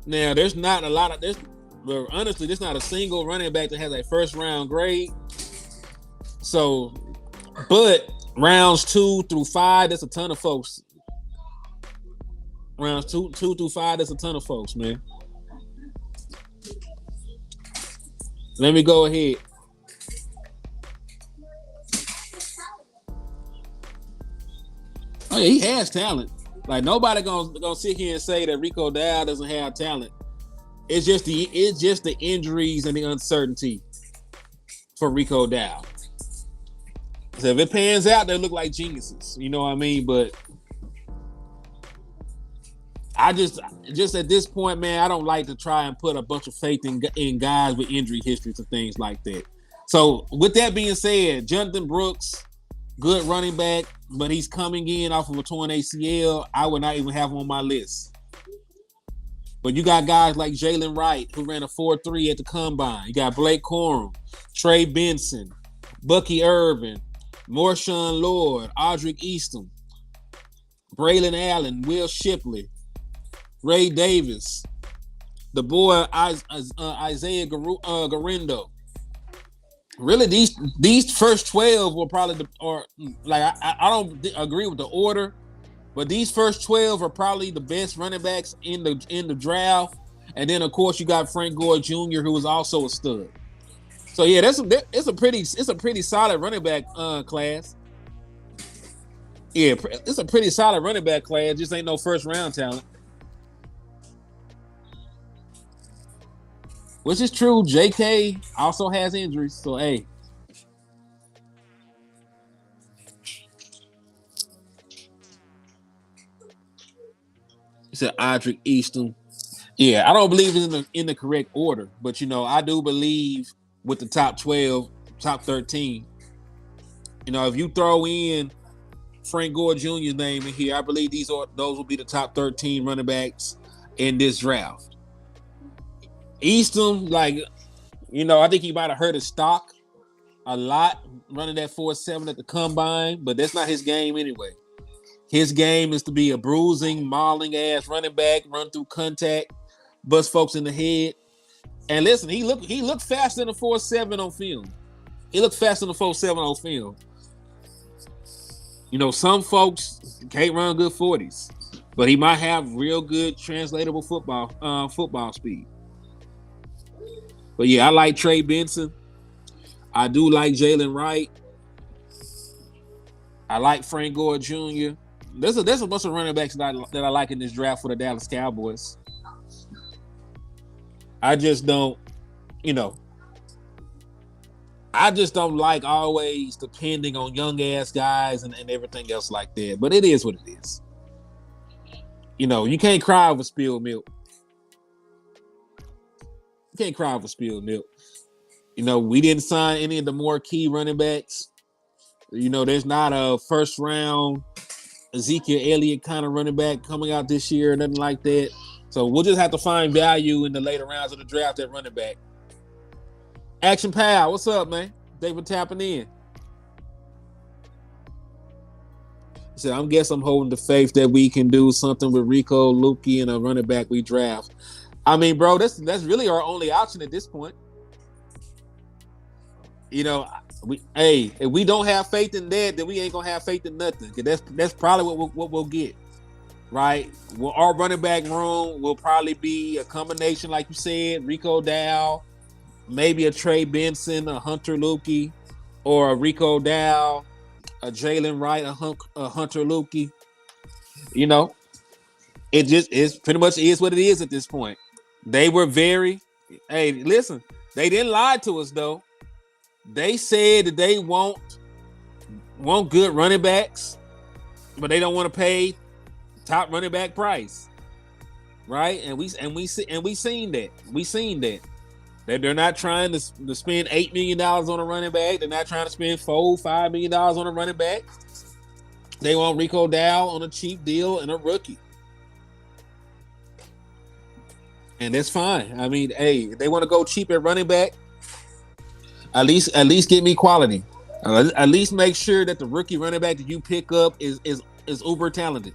Speaker 1: Now, there's not a lot of this. But honestly, there's not a single running back that has a first round grade. So, but rounds 2 through 5, that's a ton of folks. Rounds 2 through 5, that's a ton of folks, man. Let me go ahead. Oh yeah, he has talent. Like nobody gonna sit here and say that Rico Dowdle doesn't have talent. It's just the injuries and the uncertainty for Rico Dowdle. So if it pans out, they look like geniuses. You know what I mean? But I just at this point, man, I don't like to try and put a bunch of faith in guys with injury histories and things like that. So with that being said, Jonathan Brooks, good running back, but he's coming in off of a torn ACL. I would not even have him on my list. But you got guys like Jalen Wright, who ran a 4.3 at the combine. You got Blake Corum, Trey Benson, Bucky Irvin, Marshawn Lord, Audric Easton, Braylon Allen, Will Shipley, Ray Davis, the boy Isaiah Garendo. Really, these first 12 were probably I don't agree with the order, but these first 12 are probably the best running backs in the draft. And then of course you got Frank Gore Jr., who was also a stud. So yeah, it's a pretty solid running back class. Yeah, it's a pretty solid running back class. Just ain't no first round talent. Which is true. JK also has injuries. So hey. said Audric Easton. Yeah, I don't believe it's in the correct order, but I do believe with the top 12, top 13. If you throw in Frank Gore Jr.'s name in here, I believe those will be the top 13 running backs in this draft. Easton, I think he might have hurt his stock a lot running that 4.7 at the combine, but that's not his game anyway. His game is to be a bruising, mauling ass running back, run through contact, bust folks in the head. And listen, he looked faster than a 4.7 on film. He looked faster than a 4.7 on film. Some folks can't run good 40s, but he might have real good translatable football speed. But yeah, I like Trey Benson. I do like Jalen Wright. I like Frank Gore Jr. There's a bunch of running backs that I like in this draft for the Dallas Cowboys. I just don't, I just don't like always depending on young ass guys and everything else like that. But it is what it is. You can't cry over spilled milk. You can't cry over spilled milk. We didn't sign any of the more key running backs. There's not a first round Ezekiel Elliott kind of running back coming out this year, nothing like that. So we'll just have to find value in the later rounds of the draft at running back. Action Pal, what's up, man? David tapping in. He said, I'm holding the faith that we can do something with Rico, Lukey, and a running back we draft. I mean, bro, that's really our only option at this point. If we don't have faith in that, then we ain't gonna have faith in nothing. Cause that's probably what we'll get, right? Well, our running back room will probably be a combination, like you said, Rico Dowdle, maybe a Trey Benson, a Hunter Lukey, or a Rico Dowdle, a Jalen Wright, a Hunter Lukey. It just is pretty much is what it is at this point. They were listen, they didn't lie to us though. They said that they want good running backs, but they don't want to pay top running back price, right? And we seen that. We seen that. They're not trying to spend $8 million on a running back. They're not trying to spend $5 million on a running back. They want Rico Dowdle on a cheap deal and a rookie. And that's fine. I mean, if they want to go cheap at running back, at least get me quality. At least make sure that the rookie running back that you pick up is uber talented.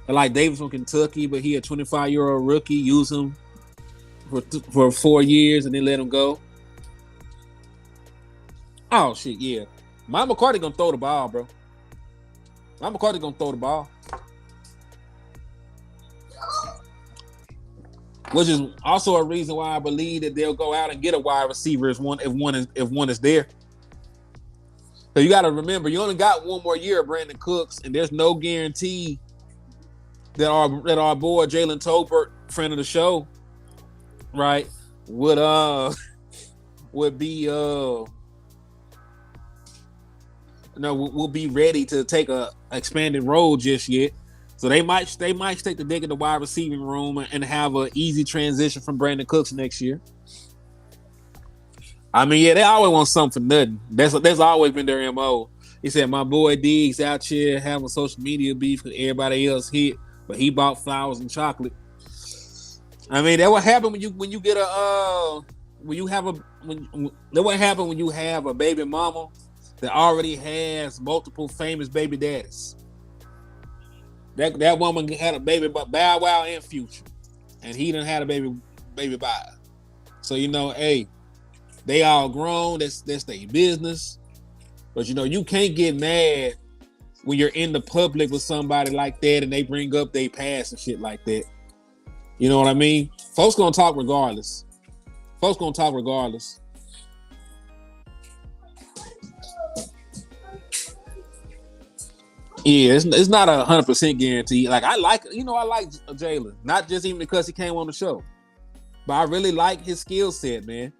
Speaker 1: I like Davis from Kentucky, but he a 25-year-old rookie. Use him for 4 years and then let him go. Oh shit, yeah. Mike McCarthy gonna throw the ball, bro. Mike McCarthy gonna throw the ball. Which is also a reason why I believe that they'll go out and get a wide receiver if one is there. So you got to remember, you only got one more year of Brandon Cooks, and there's no guarantee that our boy Jalen Tolbert, friend of the show, right, would be will be ready to take a expanded role just yet. So they might take the dig in the wide receiving room and have an easy transition from Brandon Cooks next year. I mean, yeah, they always want something for nothing. That's always been their MO. He said, my boy Diggs out here having social media beef because everybody else hit, but he bought flowers and chocolate. I mean, that what happen when you get a that what happen when you have a baby mama that already has multiple famous baby daddies. That woman had a baby by Bow Wow and Future, and he done had a baby by. So they all grown. That's their business. But you can't get mad when you're in the public with somebody like that and they bring up their past and shit like that. You know what I mean? Folks gonna talk regardless. Yeah, it's not 100% guarantee. Like I like Jalen, not just even because he came on the show, but I really like his skill set, man.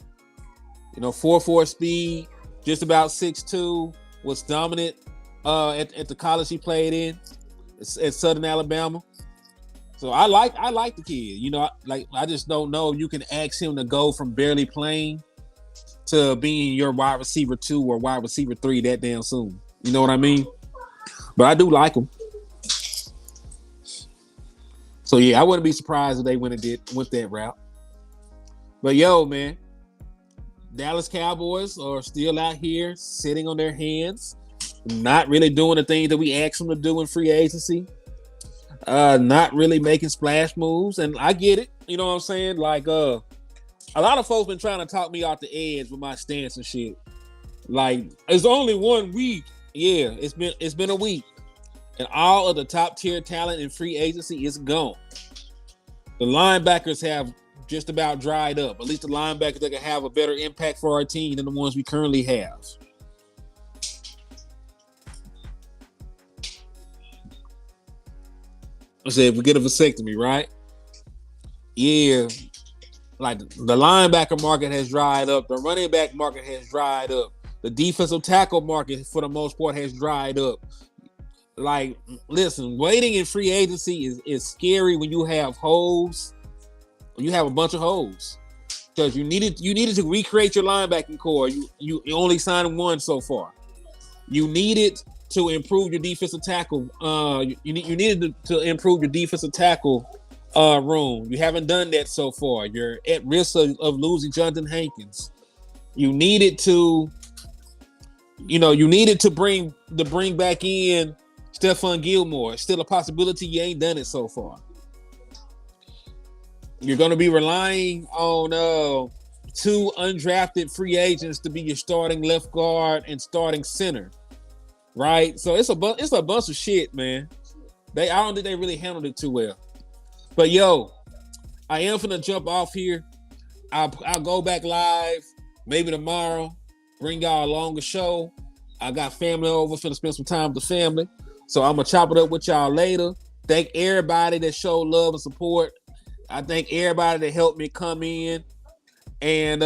Speaker 1: 4.4 speed, just about 6'2", was dominant at the college he played in. at Southern Alabama. So I like the kid. You know, I just don't know if you can ask him to go from barely playing to being your wide receiver 2 or wide receiver 3 that damn soon. You know what I mean? But I do like him. So yeah, I wouldn't be surprised if they went that route. But yo, man, Dallas Cowboys are still out here sitting on their hands, not really doing the things that we asked them to do in free agency. Not really making splash moves, and I get it. You know what I'm saying? Like, a lot of folks been trying to talk me off the edge with my stance and shit. Like, it's only 1 week. Yeah, it's been a week, and all of the top tier talent in free agency is gone. The linebackers have just about dried up. At least the linebackers that can have a better impact for our team than the ones we currently have. I said, if we get a vasectomy, right? Yeah. Like, the linebacker market has dried up. The running back market has dried up. The defensive tackle market, for the most part, has dried up. Like, listen, waiting in free agency is scary when you have holes. When you have a bunch of holes. Because you needed to recreate your linebacking core. You only signed 1 so far. You needed to improve your defensive tackle. You needed to improve your defensive tackle room. You haven't done that so far. You're at risk of losing Jonathan Hankins. You needed to bring back in Stephon Gilmore. It's still a possibility. You ain't done it so far. You're going to be relying on 2 undrafted free agents to be your starting left guard and starting center. Right, so it's a bunch of shit, man. I don't think they really handled it too well. But yo, I am finna jump off here. I'll go back live maybe tomorrow. Bring y'all a longer show. I got family over, finna spend some time with the family. So I'm gonna chop it up with y'all later. Thank everybody that showed love and support. I thank everybody that helped me come in and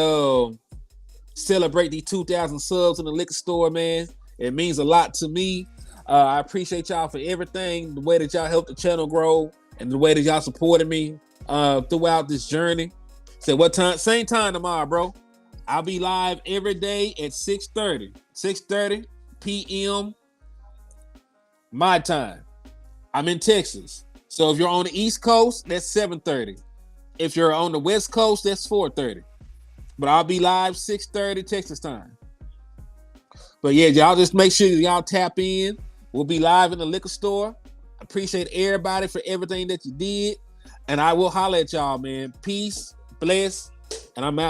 Speaker 1: celebrate these 2,000 subs in the liquor store, man. It means a lot to me. I appreciate y'all for everything, the way that y'all helped the channel grow and the way that y'all supported me throughout this journey. So what time? Same time tomorrow, bro. I'll be live every day at 6:30 p.m. my time. I'm in Texas. So if you're on the East Coast, that's 7:30. If you're on the West Coast, that's 4:30. But I'll be live 6:30 Texas time. But yeah, y'all just make sure y'all tap in. We'll be live in the liquor store. Appreciate everybody for everything that you did. And I will holler at y'all, man. Peace, bless, and I'm out.